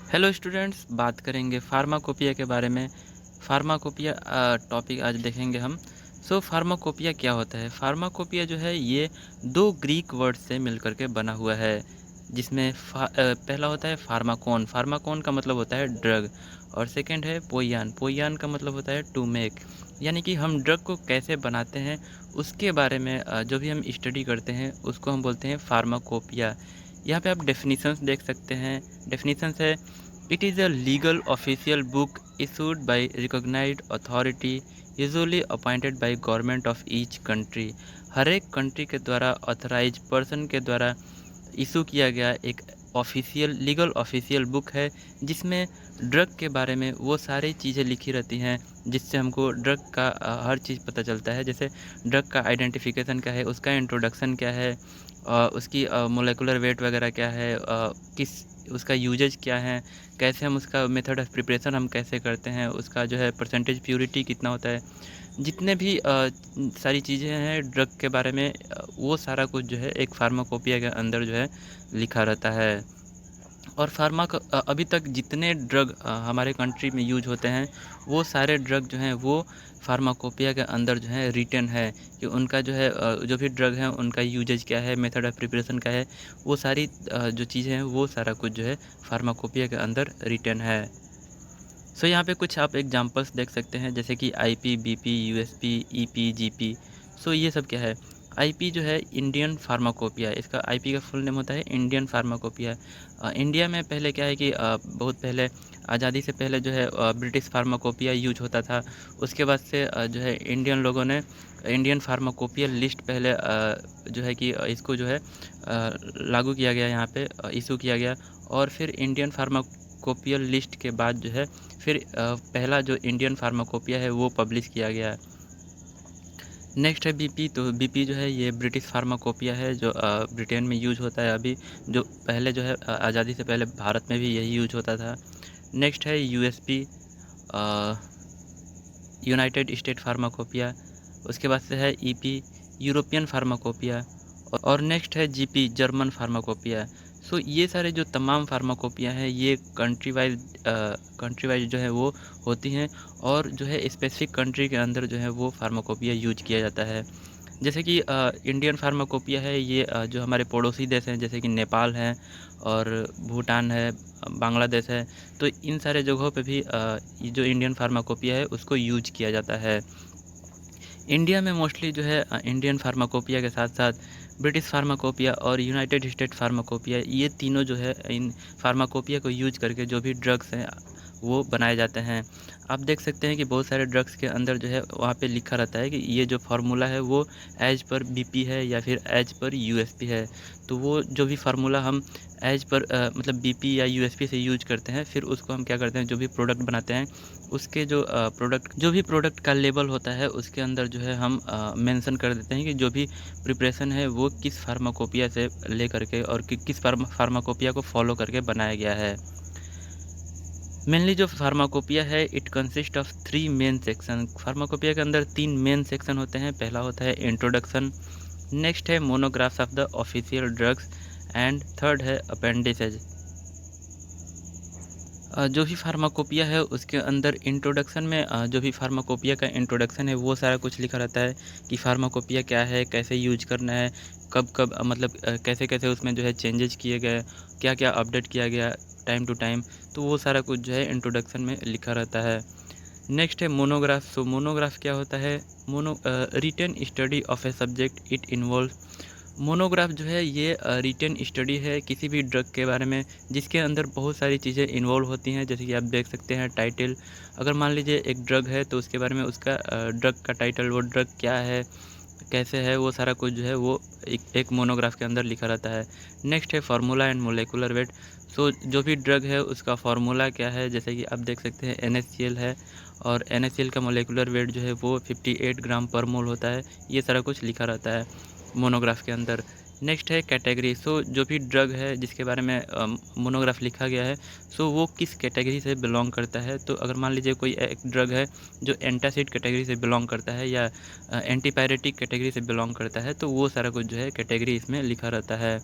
Hello students, बात करेंगे pharmacopoeia के बारे में। फार्माकोपिया टॉपिक आज देखेंगे हम। फार्माकोपिया क्या होता है? फार्माकोपिया जो है ये दो ग्रीक वर्ड से मिलकर के बना हुआ है, जिसमें पहला होता है फार्माकोन। फार्माकोन का मतलब होता है ड्रग, और सेकंड है पोयान। पोयान का मतलब होता है टू मेक, यानी कि हम ड्रग को कैसे बनाते हैं उसके बारे में जो भी हम स्टडी करते हैं उसको हम बोलते हैं फार्माकोपिया। यहाँ पे आप डेफिनेशंस देख सकते हैं। डेफिनेशंस है: it is a legal official book issued by recognized authority usually appointed by government of each country। हर एक कंट्री के द्वारा ऑथराइज पर्सन के द्वारा इशू किया गया एक ऑफिशियल लीगल ऑफिशियल बुक है, जिसमें ड्रग के बारे में वो सारी चीज़ें लिखी रहती हैं जिससे हमको ड्रग का हर चीज़ पता चलता है। जैसे ड्रग का आइडेंटिफिकेशन क्या है, उसका इंट्रोडक्शन क्या है, उसकी मोलेकुलर वेट वगैरह क्या है, किस उसका यूजेज क्या है, कैसे हम उसका मेथड ऑफ प्रिपरेशन हम कैसे करते हैं, उसका जो है परसेंटेज प्योरिटी कितना होता है, जितने भी सारी चीज़ें हैं ड्रग के बारे में, वो सारा कुछ जो है एक फार्माकोपिया के अंदर जो है लिखा रहता है। और अभी तक जितने ड्रग हमारे कंट्री में यूज होते हैं, वो सारे ड्रग जो हैं वो फार्माकोपिया के अंदर जो है रिटन है कि उनका जो है जो भी ड्रग है उनका यूजेज क्या है, मेथड ऑफ प्रिपरेशन क्या है, वो सारी जो चीज़ें हैं वो सारा कुछ जो है फार्माकोपिया के अंदर रिटन है। यहाँ पे कुछ आप एग्जांपल्स देख सकते हैं, जैसे कि IP, BP, USP, EP, GP. ये सब क्या है? आईपी जो है इंडियन फार्माकोपिया, इसका आईपी का फुल नेम होता है इंडियन फार्माकोपिया। इंडिया में पहले क्या है कि बहुत पहले आज़ादी से पहले जो है ब्रिटिश फार्माकोपिया यूज होता था। उसके बाद से जो है इंडियन लोगों ने इंडियन फार्माकोपिया लिस्ट पहले जो है कि इसको जो है लागू किया गया, यहाँ पे इशू किया गया। और फिर इंडियन फार्माकोपियल लिस्ट के बाद जो है फिर पहला जो इंडियन फार्माकोपिया है वो पब्लिश किया गया है। नेक्स्ट है बीपी। तो बीपी जो है ये ब्रिटिश फार्माकोपिया है जो ब्रिटेन में यूज होता है अभी, जो पहले जो है आज़ादी से पहले भारत में भी यही यूज होता था। नेक्स्ट है यूएसपी, यूनाइटेड स्टेट फार्माकोपिया। उसके बाद से है ईपी, यूरोपियन फार्माकोपिया। और नेक्स्ट है जीपी, जर्मन फार्माकोपिया। ये सारे जो तमाम फार्माकोपिया हैं ये कंट्री वाइज जो है वो होती हैं, और जो है स्पेसिफिक कंट्री के अंदर जो है वो फार्माकोपिया यूज किया जाता है। जैसे कि इंडियन फार्माकोपिया है ये जो हमारे पड़ोसी देश हैं जैसे कि नेपाल है और भूटान है, बांग्लादेश है, तो इन सारे जगहों पे भी ये जो इंडियन फार्माकोपिया है उसको यूज किया जाता है। इंडिया में मोस्टली जो है इंडियन फार्माकोपिया के साथ साथ ब्रिटिश फार्माकोपिया और यूनाइटेड स्टेट फार्माकोपिया, ये तीनों जो है इन फार्माकोपिया को यूज करके जो भी ड्रग्स हैं वो बनाए जाते हैं। आप देख सकते हैं कि बहुत सारे ड्रग्स के अंदर जो है वहाँ पे लिखा रहता है कि ये जो फार्मूला है वो एज पर बीपी है या फिर एज पर यूएसपी है। तो वो जो भी फार्मूला हम एज पर मतलब बीपी या यूएसपी से यूज करते हैं, फिर उसको हम क्या करते हैं, जो भी प्रोडक्ट बनाते हैं उसके जो भी प्रोडक्ट का लेबल होता है उसके अंदर जो है हम मेंशन कर देते हैं कि जो भी प्रिपरेशन है वो किस फार्माकोपिया से लेकर के और किस फार्माकोपिया को फॉलो करके बनाया गया है। मेनली जो फार्माकोपिया है it consist of 3 main section. Pharmacopoeia के अंदर 3 मेन सेक्शन होते हैं। पहला होता है इंट्रोडक्शन, नेक्स्ट है monographs of the official drugs, and third है अपेंडिसेज। जो भी फार्माकोपिया है उसके अंदर इंट्रोडक्शन में जो भी फार्माकोपिया का इंट्रोडक्शन है वो सारा कुछ लिखा रहता है कि फार्माकोपिया क्या है, कैसे यूज करना है, कब कब मतलब कैसे कैसे उसमें जो है चेंजेस किए गए, क्या क्या अपडेट किया गया टाइम टू टाइम। तो वो सारा कुछ जो है इंट्रोडक्शन में लिखा रहता है। नेक्स्ट है मोनोग्राफ। मोनोग्राफ क्या होता है? Written study of a subject it involve. Monograph जो है ये रिटन स्टडी है किसी भी ड्रग के बारे में जिसके अंदर बहुत सारी चीज़ें इन्वॉल्व होती हैं। जैसे कि आप देख सकते हैं टाइटल, अगर मान लीजिए एक ड्रग है तो उसके बारे में उसका ड्रग का टाइटल, वो ड्रग क्या है, कैसे है, वो सारा कुछ जो है वो एक मोनोग्राफ के अंदर लिखा रहता है। नेक्स्ट है फार्मूला एंड मोलेकुलर वेट। जो भी ड्रग है उसका फार्मूला क्या है, जैसे कि आप देख सकते हैं NaCl है, और NaCl का मोलेकुलर वेट जो है वो 58 ग्राम पर मोल होता है। ये सारा कुछ लिखा रहता है मोनोग्राफ के अंदर। नेक्स्ट है कैटेगरी। जो भी ड्रग है जिसके बारे में मोनोग्राफ लिखा गया है, वो किस कैटेगरी से बिलोंग करता है। तो अगर मान लीजिए कोई एक ड्रग है जो एंटासिड कैटेगरी से बिलोंग करता है या एंटीपायरेटिक कैटेगरी से बिलोंग करता है, तो वो सारा कुछ जो है कैटेगरी इसमें लिखा रहता है।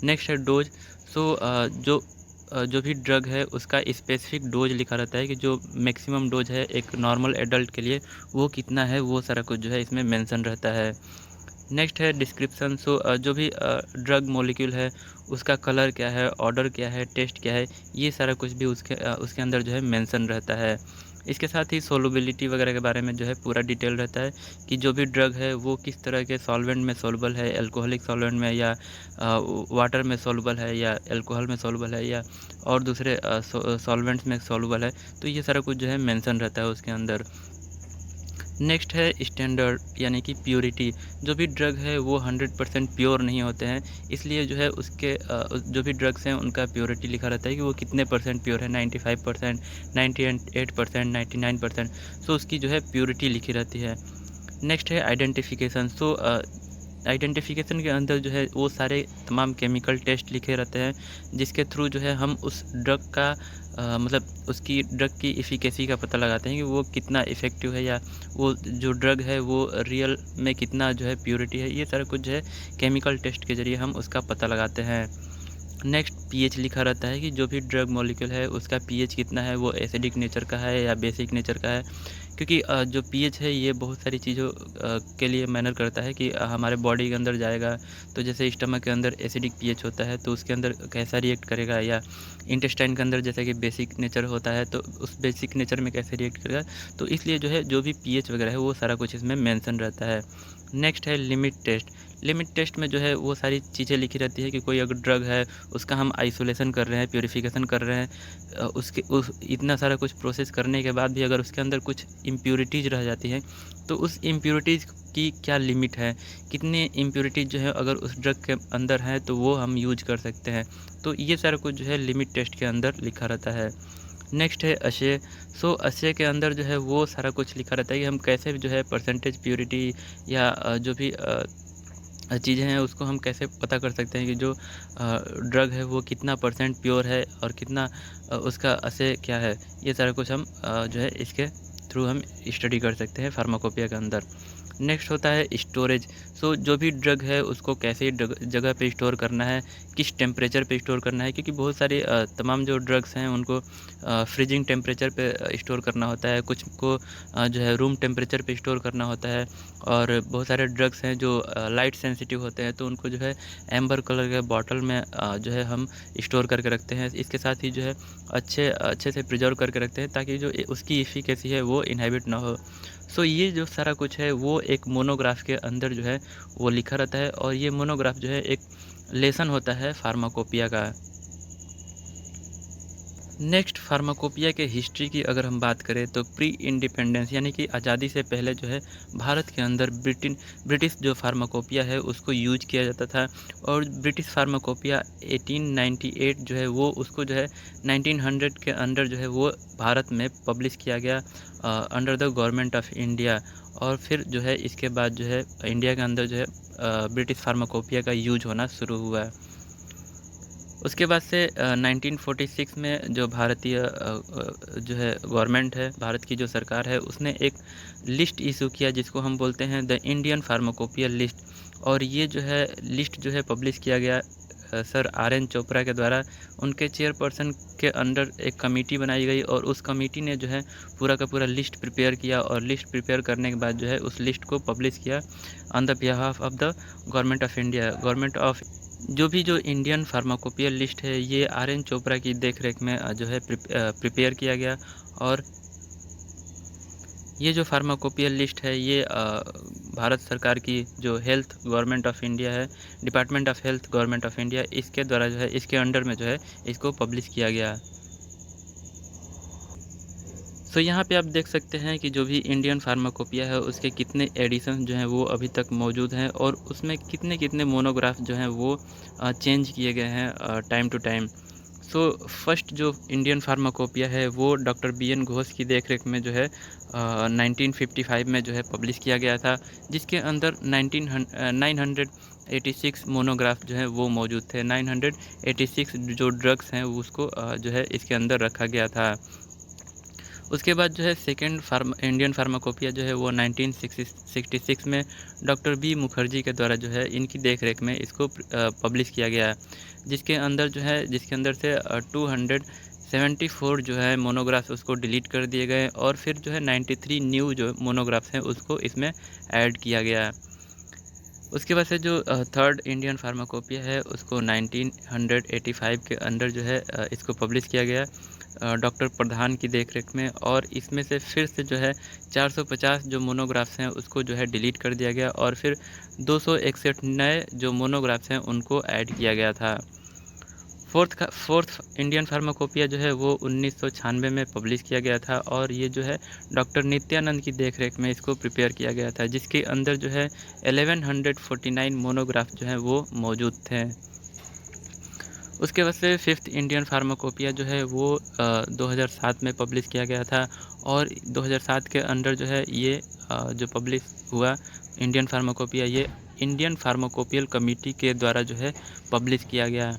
नेक्स्ट है डोज। जो जो भी ड्रग है उसका स्पेसिफिक डोज लिखा रहता है कि जो मैक्सिमम डोज है एक नॉर्मल एडल्ट के लिए वो कितना है, वो सारा कुछ जो है इसमें मेंशन रहता है। नेक्स्ट है डिस्क्रिप्शन। सो जो भी ड्रग मॉलिक्यूल है उसका कलर क्या है, ऑर्डर क्या है, टेस्ट क्या है, ये सारा कुछ भी उसके अंदर जो है मेंशन रहता है। इसके साथ ही सोलबिलिटी वगैरह के बारे में जो है पूरा डिटेल रहता है कि जो भी ड्रग है वो किस तरह के सॉल्वेंट में सॉल्युबल है, अल्कोहलिक सॉल्वेंट में या वाटर में सॉल्युबल है या अल्कोहल में सॉल्युबल है या और दूसरे सॉल्वेंट्स में सॉल्युबल है। तो ये सारा कुछ जो है मेंशन रहता है उसके अंदर। नेक्स्ट है स्टैंडर्ड यानी कि प्योरिटी। जो भी ड्रग है वो 100% प्योर नहीं होते हैं, इसलिए जो है उसके जो भी ड्रग्स हैं उनका प्योरिटी लिखा रहता है कि वो कितने परसेंट प्योर है, 95%, 98%, 99%। सो उसकी जो है प्योरिटी लिखी रहती है। नेक्स्ट है आइडेंटिफिकेशन। सो आइडेंटिफिकेशन के अंदर जो है वो सारे तमाम केमिकल टेस्ट लिखे रहते हैं जिसके थ्रू जो है हम उस ड्रग का मतलब उसकी ड्रग की इफ़िकेसी का पता लगाते हैं कि वो कितना इफ़ेक्टिव है या वो जो ड्रग है वो रियल में कितना जो है प्योरिटी है। ये सारा कुछ जो है केमिकल टेस्ट के ज़रिए हम उसका पता लगाते हैं। नेक्स्ट पीएच लिखा रहता है कि जो भी ड्रग मॉलिक्यूल है उसका पीएच कितना है, वो एसिडिक नेचर का है या बेसिक नेचर का है। क्योंकि जो पीएच है ये बहुत सारी चीज़ों के लिए मैटर करता है कि हमारे बॉडी के अंदर जाएगा तो जैसे स्टमक के अंदर एसिडिक पीएच होता है तो उसके अंदर कैसा रिएक्ट करेगा, या इंटेस्टाइन के अंदर जैसे कि बेसिक नेचर होता है तो उस बेसिक नेचर में कैसे रिएक्ट करेगा। तो इसलिए जो है जो भी पीएच वगैरह है वो सारा कुछ इसमें मेंशन रहता है। नेक्स्ट है लिमिट टेस्ट। लिमिट टेस्ट में जो है वो सारी चीज़ें लिखी रहती है कि कोई अगर ड्रग है उसका हम आइसोलेशन कर रहे हैं, प्योरीफिकेशन कर रहे हैं, उसके उस इतना सारा कुछ प्रोसेस करने के बाद भी अगर उसके अंदर कुछ इम्प्योरिटीज़ रह जाती हैं तो उस इम्प्योरिटीज़ की क्या लिमिट है, कितने इम्प्योरिटीज़ जो है अगर उस ड्रग के अंदर हैं तो वो हम यूज कर सकते हैं। तो ये सारा कुछ जो है लिमिट टेस्ट के अंदर लिखा रहता है। नेक्स्ट है अशे। सो अशे के अंदर जो है वो सारा कुछ लिखा रहता है कि हम कैसे जो है परसेंटेज प्योरिटी या जो भी चीज़ें हैं उसको हम कैसे पता कर सकते हैं कि जो ड्रग है वो कितना परसेंट प्योर है और कितना उसका अशे क्या है। ये सारा कुछ हम जो है इसके थ्रू हम स्टडी कर सकते हैं फार्माकोपिया के अंदर। नेक्स्ट होता है स्टोरेज। सो जो भी ड्रग है उसको कैसे जगह पे स्टोर करना है, किस टेम्परेचर पे स्टोर करना है, क्योंकि बहुत सारे तमाम जो ड्रग्स हैं उनको फ्रीजिंग टेम्परेचर पे स्टोर करना होता है, कुछ को जो है रूम टेम्परेचर पे स्टोर करना होता है। और बहुत सारे ड्रग्स हैं जो लाइट सेंसिटिव होते हैं तो उनको जो है एम्बर कलर के बॉटल में जो है हम स्टोर करके रखते हैं। इसके साथ ही जो है अच्छे से प्रिजर्व करके रखते हैं ताकि जो उसकी एफिकेसी है वो इनहिबिट ना हो। सो ये जो सारा कुछ है वो एक मोनोग्राफ के अंदर जो है वो लिखा रहता है और ये मोनोग्राफ जो है एक लेसन होता है फार्माकोपिया का। नेक्स्ट फार्माकोपिया के हिस्ट्री की अगर हम बात करें तो प्री इंडिपेंडेंस यानी कि आज़ादी से पहले जो है भारत के अंदर ब्रिटिश जो फार्माकोपिया है उसको यूज किया जाता था। और ब्रिटिश फार्माकोपिया 1898 जो है वो उसको जो है 1900 के अंदर जो है वो भारत में पब्लिश किया गया under the government of India. और फिर जो है इसके बाद जो है इंडिया के अंदर जो है ब्रिटिश फार्माकोपिया का यूज होना शुरू हुआ। उसके बाद से 1946 में जो भारतीय जो है गवर्नमेंट है, भारत की जो सरकार है, उसने एक लिस्ट इशू किया जिसको हम बोलते हैं द इंडियन फार्माकोपिया लिस्ट। और ये जो है लिस्ट जो है पब्लिश किया गया सर आर.एन. चोपड़ा के द्वारा। उनके चेयरपर्सन के अंडर एक कमेटी बनाई गई और उस कमेटी ने जो है पूरा का पूरा लिस्ट प्रिपेयर किया और लिस्ट प्रिपेयर करने के बाद जो है उस लिस्ट को पब्लिश किया on the behalf of the government of India. Government of जो इंडियन फार्माकोपिया लिस्ट है ये आर.एन. चोपड़ा की देखरेख में जो है प्रिपेयर किया गया। और ये जो फार्माकोपिया लिस्ट है ये भारत सरकार की जो हेल्थ गवर्नमेंट ऑफ इंडिया है, department of health government of India, इसके द्वारा जो है इसके अंडर में जो है इसको पब्लिश किया गया। सो यहाँ पे आप देख सकते हैं कि जो भी इंडियन फार्माकोपिया है उसके कितने एडिशन जो हैं वो अभी तक मौजूद हैं और उसमें कितने कितने मोनोग्राफ जो हैं वो चेंज किए गए हैं time to time. So first जो इंडियन फार्माकोपिया है वो डॉक्टर बी.एन. घोष की देखरेख में जो है 1955 में जो है पब्लिश किया गया था, जिसके अंदर 986 मोनोग्राफ जो है वो मौजूद थे। 986 जो ड्रग्स हैं उसको जो है इसके अंदर रखा गया था। उसके बाद जो है सेकंड इंडियन फार्माकोपिया जो है वो 1966 में डॉक्टर बी मुखर्जी के द्वारा जो है इनकी देख-रेख में इसको पब्लिश किया गया है। जिसके अंदर से 274 जो है मोनोग्राफ्स उसको डिलीट कर दिए गए और फिर जो है 93 न्यू जो मोनोग्राफ्स हैं उसको इसमें ऐड किया गया है। उसके बाद से जो थर्ड इंडियन फार्माकोपिया है उसको 1985 के अंदर जो है इसको पब्लिश किया गया डॉक्टर प्रधान की देखरेख में, और इसमें से फिर से जो है 450 जो मोनोग्राफ्स हैं उसको जो है डिलीट कर दिया गया और फिर 261 नए जो मोनोग्राफ्स हैं उनको ऐड किया गया था। फोर्थ इंडियन फार्माकोपिया जो है वो 1996 में पब्लिश किया गया था और ये जो है डॉक्टर नित्यानंद की देखरेख में इसको प्रिपेयर किया गया था, जिसके अंदर जो है 1149 मोनोग्राफ जो हैं वो मौजूद थे। उसके बाद से फिफ्थ इंडियन फार्माकोपिया जो है वो 2007 में पब्लिश किया गया था और 2007 के अंदर जो है ये जो पब्लिश हुआ इंडियन फार्माकोपिया, ये इंडियन फार्माकोपियल कमेटी के द्वारा जो है पब्लिश किया गया।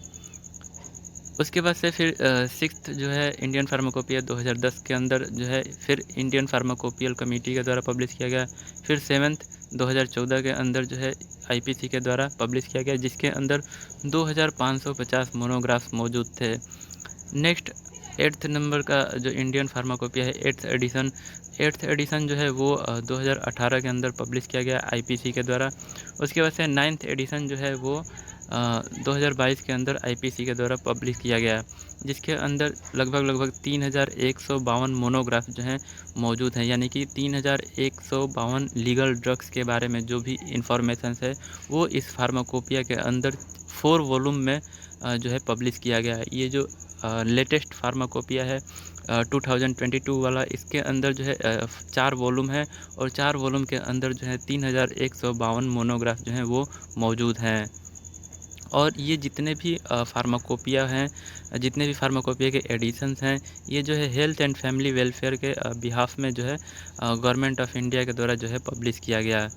उसके बाद से फिर सिक्स्थ जो है इंडियन फार्माकोपिया 2010 के अंदर जो है फिर इंडियन फार्माकोपियल कमेटी के द्वारा पब्लिश किया गया। फिर सेवन्थ 2014 के अंदर जो है आईपीसी के द्वारा पब्लिश किया गया, जिसके अंदर 2550 मोनोग्राफ्स मौजूद थे। नेक्स्ट एट्थ नंबर का जो इंडियन फार्माकोपिया है एट्थ एडिशन जो है वो 2018 के अंदर पब्लिश किया गया आईपीसी के द्वारा। उसके बाद से नाइन्थ एडिशन जो है वो 2022 के अंदर आईपीसी के द्वारा पब्लिश किया गया, जिसके अंदर लगभग 3152 मोनोग्राफ जो हैं मौजूद हैं, यानी कि 3152 लीगल ड्रग्स के बारे में जो भी इंफॉर्मेशन है वो इस फार्माकोपिया के अंदर 4 वॉल्यूम में जो है पब्लिश किया गया है। ये जो लेटेस्ट फार्माकोपिया है 2022 वाला, इसके अंदर जो है 4 वॉल्यूम है और 4 वॉल्यूम के अंदर जो है 3152 मोनोग्राफ जो हैं वो मौजूद हैं। और ये जितने भी फार्माकोपिया हैं, जितने भी फार्माकोपिया के एडिशंस हैं, ये जो है हेल्थ एंड फैमिली वेलफेयर के बिहाफ में जो है गवर्नमेंट ऑफ इंडिया के द्वारा जो है पब्लिश किया गया है।